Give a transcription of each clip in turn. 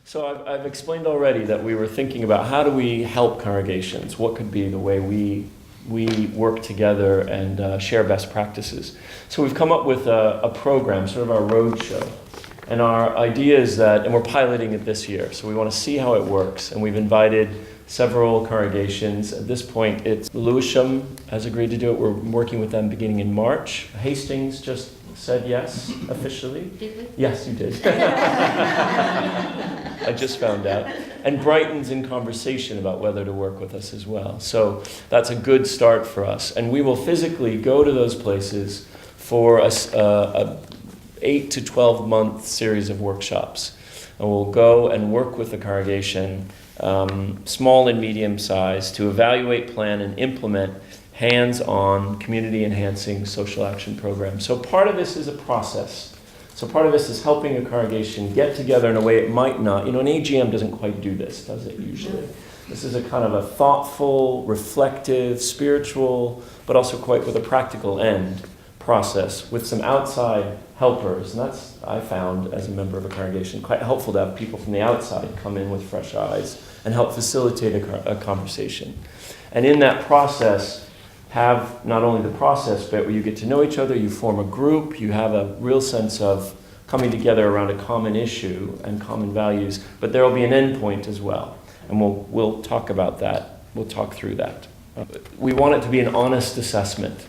So I've explained already that we were thinking about how do we help congregations? What could be the way we work together and share best practices? So we've come up with a program, sort of our road show. And our idea is that, and we're piloting it this year, so we want to see how it works. And we've invited several congregations. At this point, it's Lewisham has agreed to do it. We're working with them beginning in March. Hastings just said yes, officially. Did we? Yes, you did. I just found out. And Brighton's in conversation about whether to work with us as well. So that's a good start for us. And we will physically go to those places for a 8 to 12 month series of workshops. And we'll go and work with the congregation, small and medium size, to evaluate, plan, and implement hands-on, community-enhancing social action programs. So part of this is a process. So part of this is helping a congregation get together in a way it might not. An AGM doesn't quite do this, does it, usually? This is a kind of a thoughtful, reflective, spiritual, but also quite with a practical end process with some outside helpers. And that's, I found, as a member of a congregation, quite helpful to have people from the outside come in with fresh eyes and help facilitate a conversation. And in that process, have not only the process, but where you get to know each other, you form a group, you have a real sense of coming together around a common issue and common values, but there will be an end point as well. And we'll talk about that. We'll talk through that. We want it to be an honest assessment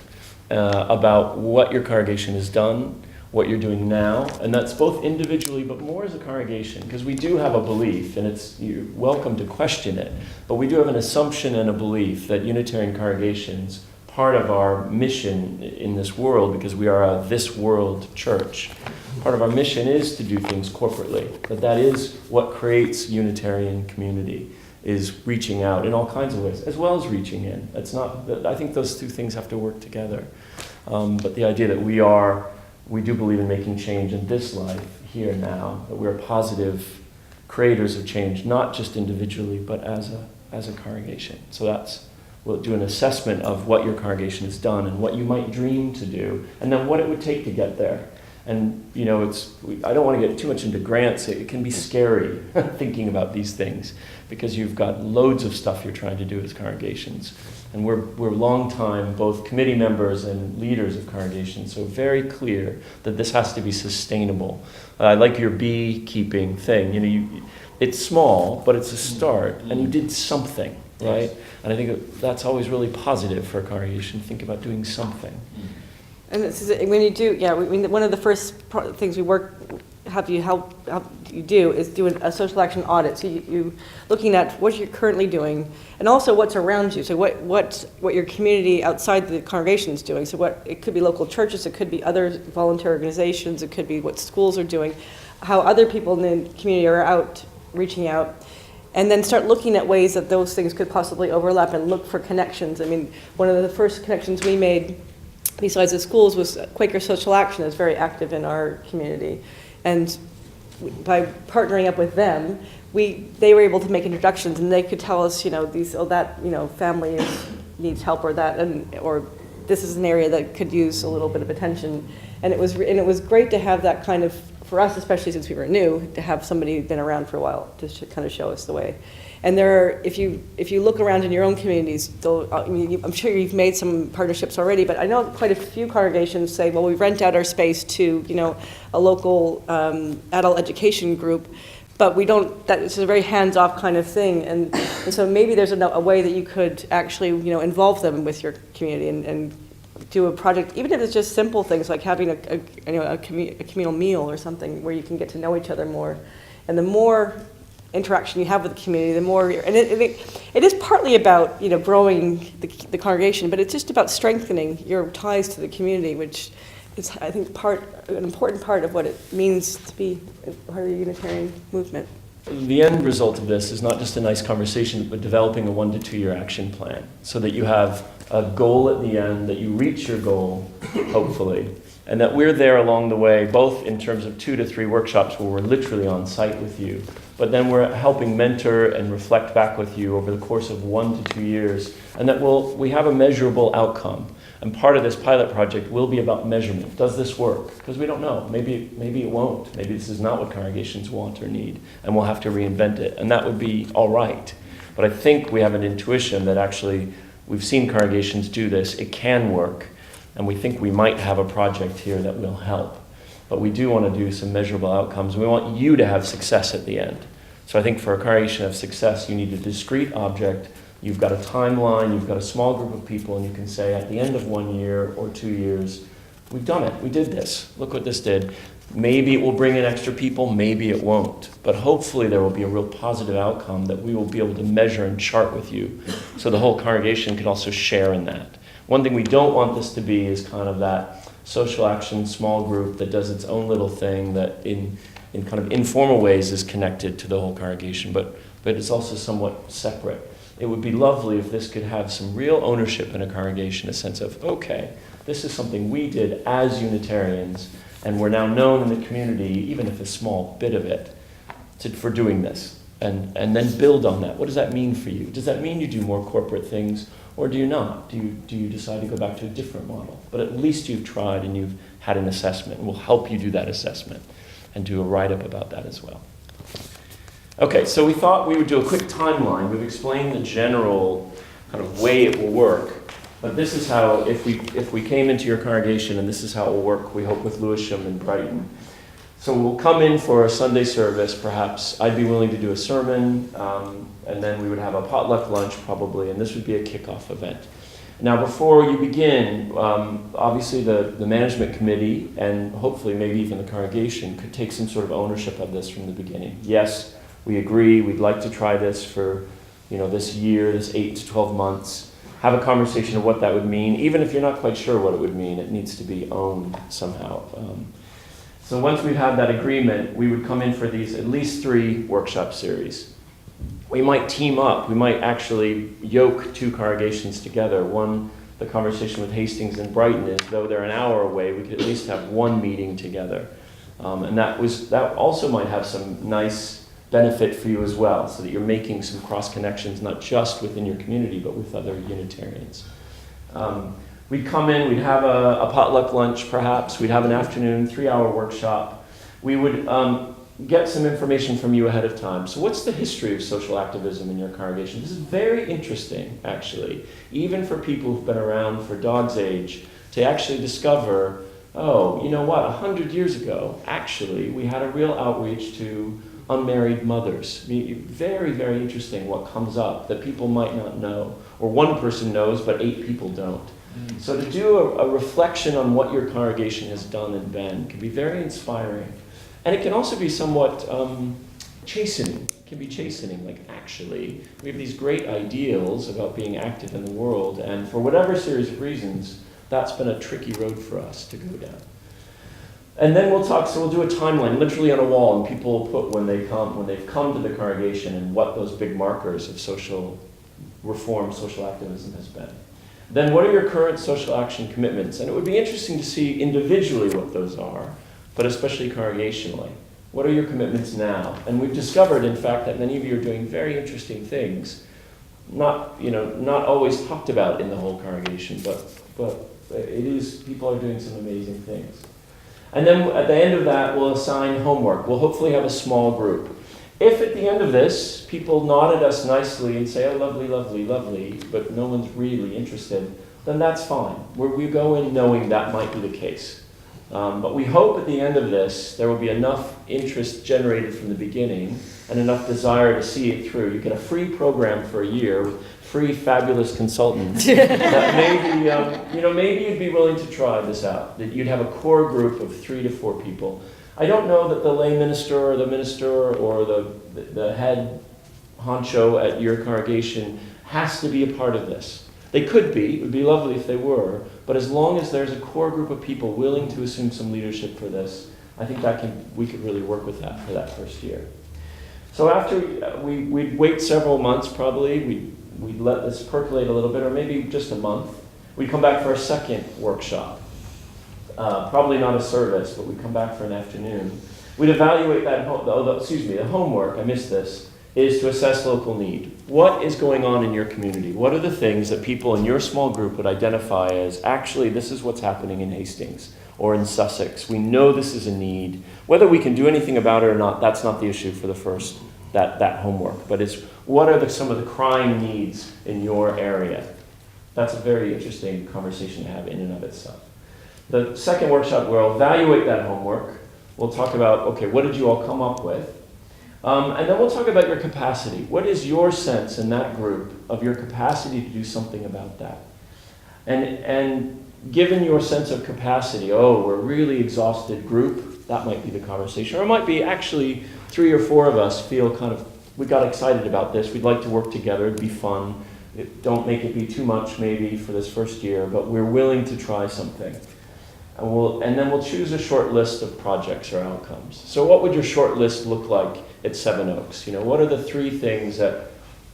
about what your congregation has done, what you're doing now, and that's both individually but more as a congregation, because we do have a belief, and you're welcome to question it, but we do have an assumption and a belief that Unitarian congregations, part of our mission in this world, because we are a this world church, part of our mission is to do things corporately, that is what creates Unitarian community, is reaching out in all kinds of ways, as well as reaching in. I think those two things have to work together. But the idea that we do believe in making change in this life, here now, that we're positive creators of change, not just individually, but as a congregation. So we'll do an assessment of what your congregation has done and what you might dream to do, and then what it would take to get there. And, I don't want to get too much into grants. It can be scary thinking about these things because you've got loads of stuff you're trying to do as congregations. And we're long time, both committee members and leaders of congregations, so very clear that this has to be sustainable. I like your beekeeping thing. It's small, but it's a start, and you did something, right? Yes. And I think that's always really positive for a congregation. Think about doing something. And when you do, one of the first things we have you do is do a social action audit. So you looking at what you're currently doing, and also what's around you. So what your community outside the congregation is doing. So it could be local churches, it could be other volunteer organizations, it could be what schools are doing, how other people in the community are out reaching out, and then start looking at ways that those things could possibly overlap and look for connections. I mean, one of the first connections we made, besides the schools, was Quaker Social Action is very active in our community. And by partnering up with them, they were able to make introductions, and they could tell us, that family needs help, or this is an area that could use a little bit of attention. And it was great to have that kind of, for us, especially since we were new, to have somebody who'd been around for a while to kind of show us the way. And if you look around in your own communities, I'm sure you've made some partnerships already, but I know quite a few congregations say, well, we rent out our space to, a local adult education group, but we don't, it's a very hands-off kind of thing. And so maybe there's a way that you could actually, involve them with your community and do a project, even if it's just simple things like having a communal meal or something where you can get to know each other more. And the more interaction you have with the community, the more, and it is partly about growing the congregation, but it's just about strengthening your ties to the community, which is, I think, an important part of what it means to be part of the Unitarian movement. The end result of this is not just a nice conversation, but developing a 1 to 2 year action plan so that you have a goal at the end, that you reach your goal, hopefully, and that we're there along the way, both in terms of 2 to 3 workshops where we're literally on site with you, but then we're helping mentor and reflect back with you over the course of 1 to 2 years, and that we have a measurable outcome And part of this pilot project will be about measurement. Does this work? Because we don't know. Maybe it won't. Maybe this is not what congregations want or need, and we'll have to reinvent it. And that would be all right. But I think we have an intuition that actually we've seen congregations do this. It can work, and we think we might have a project here that will help. But we do want to do some measurable outcomes. We want you to have success at the end. So I think for a congregation to have success, you need a discrete object. You've got a timeline, you've got a small group of people, and you can say at the end of 1 year or 2 years, we've done it, we did this, look what this did. Maybe it will bring in extra people, maybe it won't. But hopefully there will be a real positive outcome that we will be able to measure and chart with you, so the whole congregation can also share in that. One thing we don't want this to be is kind of that social action small group that does its own little thing that in kind of informal ways is connected to the whole congregation, but it's also somewhat separate. It would be lovely if this could have some real ownership in a congregation, a sense of, okay, this is something we did as Unitarians, and we're now known in the community, even if a small bit of it, for doing this, and then build on that. What does that mean for you? Does that mean you do more corporate things, or do you not? Do you decide to go back to a different model? But at least you've tried and you've had an assessment, and we'll help you do that assessment and do a write-up about that as well. Okay, so we thought we would do a quick timeline. We've explained the general kind of way it will work, but this is how, if we came into your congregation, and this is how it will work, we hope, with Lewisham and Brighton. So we'll come in for a Sunday service, perhaps. I'd be willing to do a sermon, and then we would have a potluck lunch probably, and this would be a kickoff event. Now, before you begin, obviously the management committee, and hopefully maybe even the congregation, could take some sort of ownership of this from the beginning. Yes, we agree, we'd like to try this for, this year, this 8 to 12 months. Have a conversation of what that would mean. Even if you're not quite sure what it would mean, it needs to be owned somehow. So once we've had that agreement, we would come in for these at least 3 workshop series. We might team up. We might actually yoke 2 congregations together. One, the conversation with Hastings and Brighton is, though they're an hour away, we could at least have 1 meeting together. And that also might have some nice benefit for you as well, so that you're making some cross connections, not just within your community, but with other Unitarians. We'd come in, we'd have a potluck lunch perhaps, we'd have an afternoon, 3-hour workshop. We would get some information from you ahead of time. So what's the history of social activism in your congregation? This is very interesting, actually, even for people who've been around for dog's age, to actually discover, oh, you know what, 100 years ago, actually, we had a real outreach to unmarried mothers. Very, very interesting what comes up that people might not know, or one person knows but 8 people don't. So to do a reflection on what your congregation has done and been can be very inspiring. And it can also be somewhat chastening. It can be chastening, like actually, we have these great ideals about being active in the world, and for whatever series of reasons, that's been a tricky road for us to go down. And then we'll do a timeline, literally on a wall, and people will put when they've come to the congregation and what those big markers of social reform, social activism has been. Then what are your current social action commitments? And it would be interesting to see individually what those are, but especially congregationally. What are your commitments now? And we've discovered, in fact, that many of you are doing very interesting things, not always talked about in the whole congregation, but people are doing some amazing things. And then at the end of that, we'll assign homework. We'll hopefully have a small group. If at the end of this, people nod at us nicely and say, oh, lovely, lovely, lovely, but no one's really interested, then that's fine. We go in knowing that might be the case. But we hope at the end of this, there will be enough interest generated from the beginning and enough desire to see it through. You get a free program for a year with free, fabulous consultants. That maybe you'd be willing to try this out. That you'd have a core group of 3 to 4 people. I don't know that the lay minister or the minister or the head honcho at your congregation has to be a part of this. They could be. It would be lovely if they were. But as long as there's a core group of people willing to assume some leadership for this, I think we could really work with that for that first year. So after we'd wait several months probably, we'd let this percolate a little bit, or maybe just a month. We'd come back for a second workshop. Probably not a service, but we'd come back for an afternoon. We'd evaluate the homework, I missed this, is to assess local need. What is going on in your community? What are the things that people in your small group would identify as, actually, this is what's happening in Hastings or in Sussex. We know this is a need. Whether we can do anything about it or not, that's not the issue for the first, that homework. But it's, what are some of the crying needs in your area? That's a very interesting conversation to have in and of itself. The second workshop, we'll evaluate that homework. We'll talk about, okay, what did you all come up with? And then we'll talk about your capacity. What is your sense in that group of your capacity to do something about that? And given your sense of capacity, oh, we're a really exhausted group, that might be the conversation. Or it might be actually 3 or 4 of us feel kind of, we got excited about this, we'd like to work together, it'd be fun. Don't make it be too much maybe for this first year, but we're willing to try something. And then we'll choose a short list of projects or outcomes. So what would your short list look like at Seven Oaks? You know, what are the 3 things that,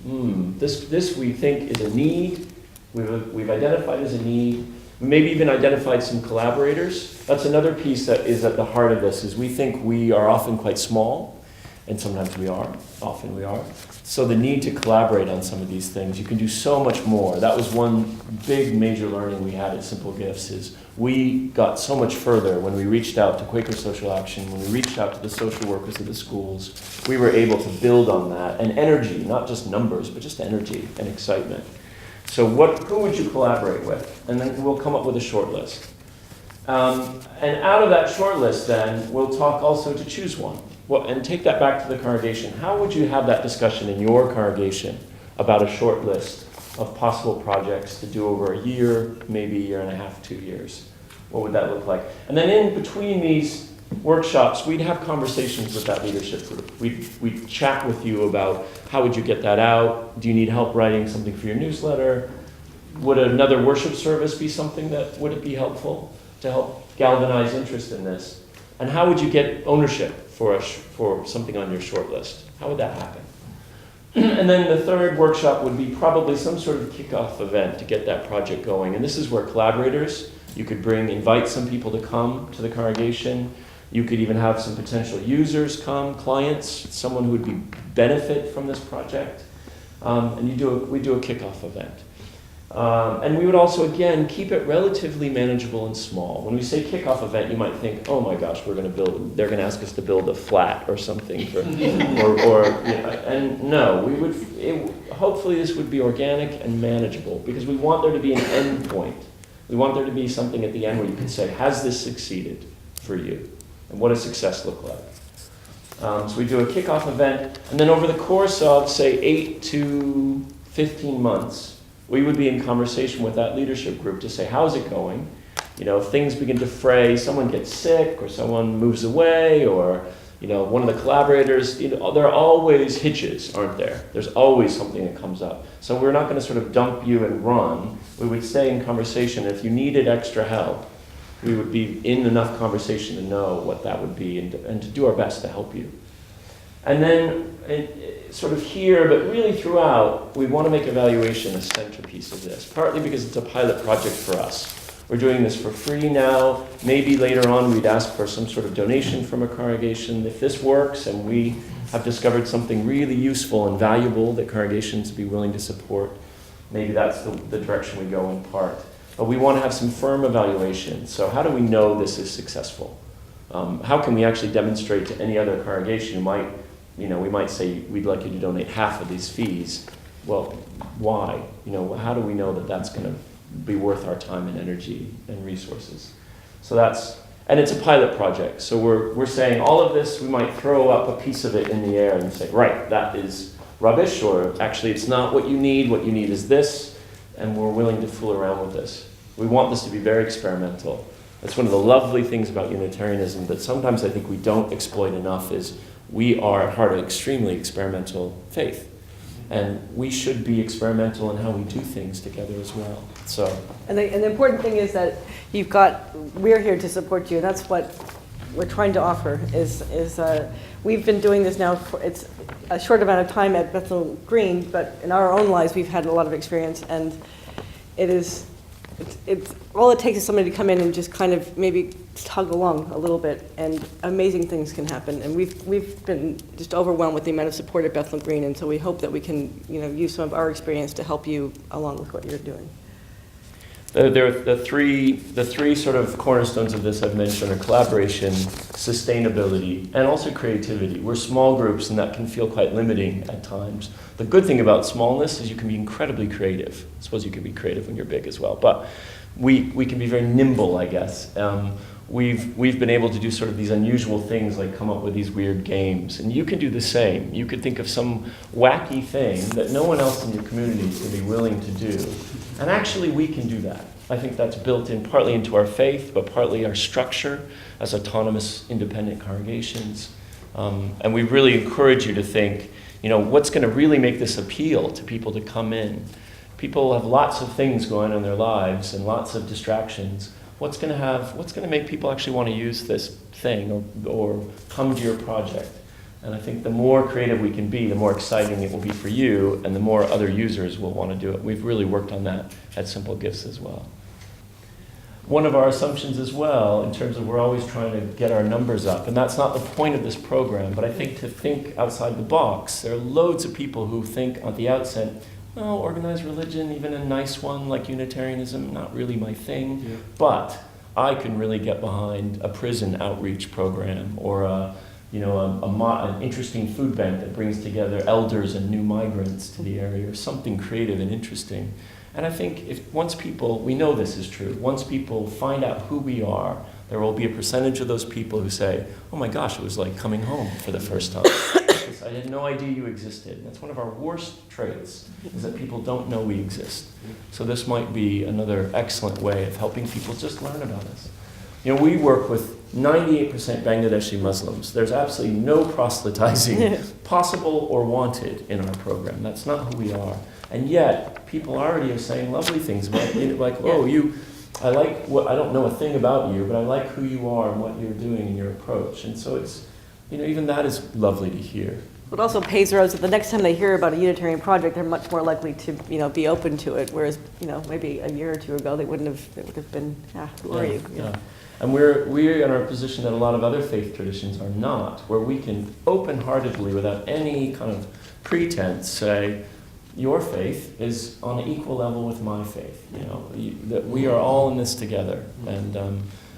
this we think is a need, we've identified as a need, we maybe even identified some collaborators. That's another piece that is at the heart of this, is we think we are often quite small, and sometimes we are, often we are. So the need to collaborate on some of these things, you can do so much more. That was one big major learning we had at SimpleGifts, is we got so much further when we reached out to Quaker Social Action, when we reached out to the social workers of the schools. We were able to build on that, and energy, not just numbers, but just energy and excitement. So who would you collaborate with? And then we'll come up with a short list. And out of that short list then, we'll talk also to choose one. And take that back to the congregation. How would you have that discussion in your congregation about a short list of possible projects to do over a year, maybe a year and a half, 2 years? What would that look like? And then in between these workshops, we'd have conversations with that leadership group. We'd chat with you about how would you get that out? Do you need help writing something for your newsletter? Would another worship service be something that would it be helpful to help galvanize interest in this? And how would you get ownership for something on your short list? How would that happen? And then the third workshop would be probably some sort of kickoff event to get that project going. And this is where collaborators, you could invite some people to come to the congregation. You could even have some potential users come, clients, someone who would benefit from this project. And we do a kickoff event. And we would also, again, keep it relatively manageable and small. When we say kickoff event, you might think, oh my gosh, they're going to ask us to build a flat or something. And no, hopefully this would be organic and manageable, because we want there to be an end point. We want there to be something at the end where you can say, has this succeeded for you? And what does success look like? So we do a kickoff event, and then over the course of, say, 8 to 15 months, we would be in conversation with that leadership group to say, how's it going? You know, if things begin to fray, someone gets sick, or someone moves away, or, you know, one of the collaborators, there are always hitches, aren't there? There's always something that comes up. So we're not going to sort of dump you and run. We would stay in conversation. If you needed extra help, we would be in enough conversation to know what that would be and to do our best to help you. And then, sort of here, but really throughout, we want to make evaluation a centerpiece of this, partly because it's a pilot project for us. We're doing this for free now. Maybe later on we'd ask for some sort of donation from a congregation. If this works and we have discovered something really useful and valuable that congregations would be willing to support, maybe that's the direction we go in part. But we want to have some firm evaluation. So how do we know this is successful? How can we actually demonstrate to any other congregation who we might say, we'd like you to donate half of these fees. Well, why? How do we know that that's going to be worth our time and energy and resources? So and it's a pilot project. So we're saying all of this, we might throw up a piece of it in the air and say, right, that is rubbish, or actually it's not what you need is this, and we're willing to fool around with this. We want this to be very experimental. That's one of the lovely things about Unitarianism that sometimes I think we don't exploit enough, is we are at heart an extremely experimental faith. And we should be experimental in how we do things together as well. So. And the important thing is that we're here to support you. And that's what we're trying to offer we've been doing this now it's a short amount of time at Bethel Green, but in our own lives we've had a lot of experience, and it's it's all it takes is somebody to come in and just kind of maybe tug along a little bit, and amazing things can happen. And we've been just overwhelmed with the amount of support at Bethel Green, and so we hope that we can, use some of our experience to help you along with what you're doing. There are the three sort of cornerstones of this I've mentioned are collaboration, sustainability, and also creativity. We're small groups, and that can feel quite limiting at times. The good thing about smallness is you can be incredibly creative. I suppose you can be creative when you're big as well, but we can be very nimble, I guess. We've been able to do sort of these unusual things, like come up with these weird games, and you can do the same. You could think of some wacky thing that no one else in your community is going to be willing to do, and actually we can do that. I think that's built in partly into our faith, but partly our structure as autonomous, independent congregations. And we really encourage you to think, what's going to really make this appeal to people to come in? People have lots of things going on in their lives and lots of distractions. What's going to make people actually want to use this thing or come to your project? And I think the more creative we can be, the more exciting it will be for you, and the more other users will want to do it. We've really worked on that at SimpleGifts as well. One of our assumptions as well, in terms of we're always trying to get our numbers up, and that's not the point of this program, but I think to think outside the box. There are loads of people who think at the outset, well, organized religion, even a nice one like Unitarianism, not really my thing, yeah. But I can really get behind a prison outreach program or an interesting food bank that brings together elders and new migrants to the area, or something creative and interesting. And I think we know this is true, once people find out who we are, there will be a percentage of those people who say, oh my gosh, it was like coming home for the first time. I had no idea you existed. And that's one of our worst traits, is that people don't know we exist. So this might be another excellent way of helping people just learn about us. We work with 98% Bangladeshi Muslims. There's absolutely no proselytizing possible or wanted in our program. That's not who we are. And yet, people already are saying lovely things about you, like, oh, I don't know a thing about you, but I like who you are and what you're doing and your approach. And so it's, even that is lovely to hear. It also pays the roads that the next time they hear about a Unitarian project, they're much more likely to, be open to it. Whereas, maybe a year or two ago, they would have been, who are you? Yeah. And we're in our position that a lot of other faith traditions are not, where we can open-heartedly, without any kind of pretense, say, your faith is on an equal level with my faith. That we are all in this together, and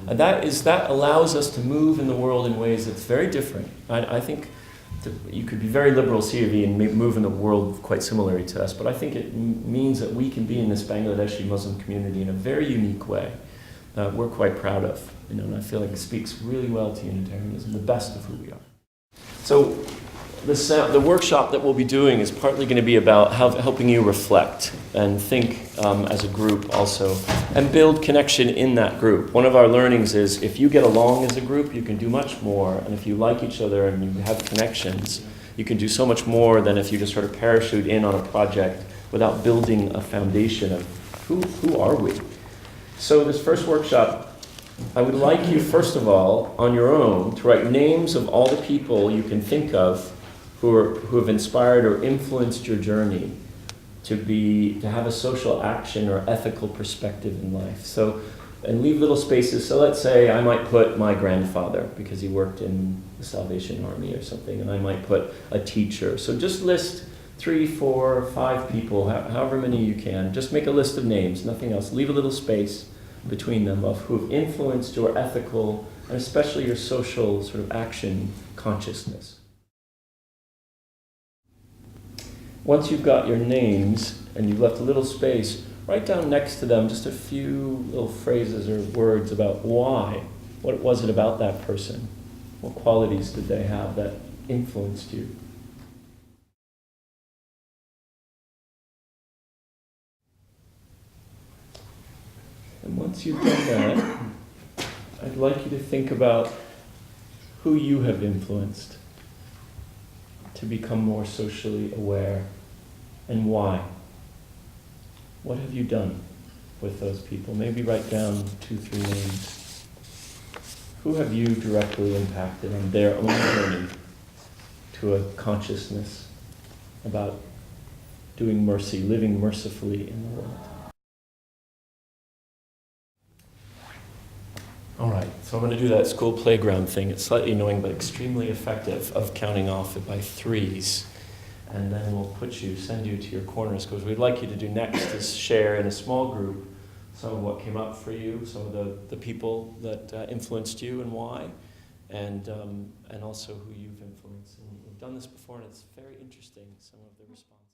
that allows us to move in the world in ways that's very different. I think you could be very liberal COV and move in the world quite similarly to us, but I think it means that we can be in this Bangladeshi Muslim community in a very unique way that we're quite proud of. And I feel like it speaks really well to Unitarianism, the best of who we are. So the workshop that we'll be doing is partly going to be about helping you reflect and think as a group also, and build connection in that group. One of our learnings is if you get along as a group, you can do much more, and if you like each other and you have connections, you can do so much more than if you just sort of parachute in on a project without building a foundation of who are we. So this first workshop, I would like you, first of all, on your own, to write names of all the people you can think of who have inspired or influenced your journey to have a social action or ethical perspective in life. So, and leave little spaces. So let's say I might put my grandfather because he worked in the Salvation Army or something, and I might put a teacher. So just list 3, 4, 5 people, however many you can. Just make a list of names, nothing else. Leave a little space between them of who have influenced your ethical and especially your social sort of action consciousness. Once you've got your names and you've left a little space, write down next to them just a few little phrases or words about why. What was it about that person? What qualities did they have that influenced you? And once you've done that, I'd like you to think about who you have influenced to become more socially aware, and why. What have you done with those people? Maybe write down 2, 3 names. Who have you directly impacted on their own journey to a consciousness about doing mercy, living mercifully in the world? All right, so I'm going to do that school playground thing. It's slightly annoying but extremely effective of counting off it by threes. And then we'll send you to your corners, because we'd like you to do next is share in a small group some of what came up for you, some of the people that influenced you and why, and also who you've influenced. And we've done this before, and it's very interesting, some of the responses.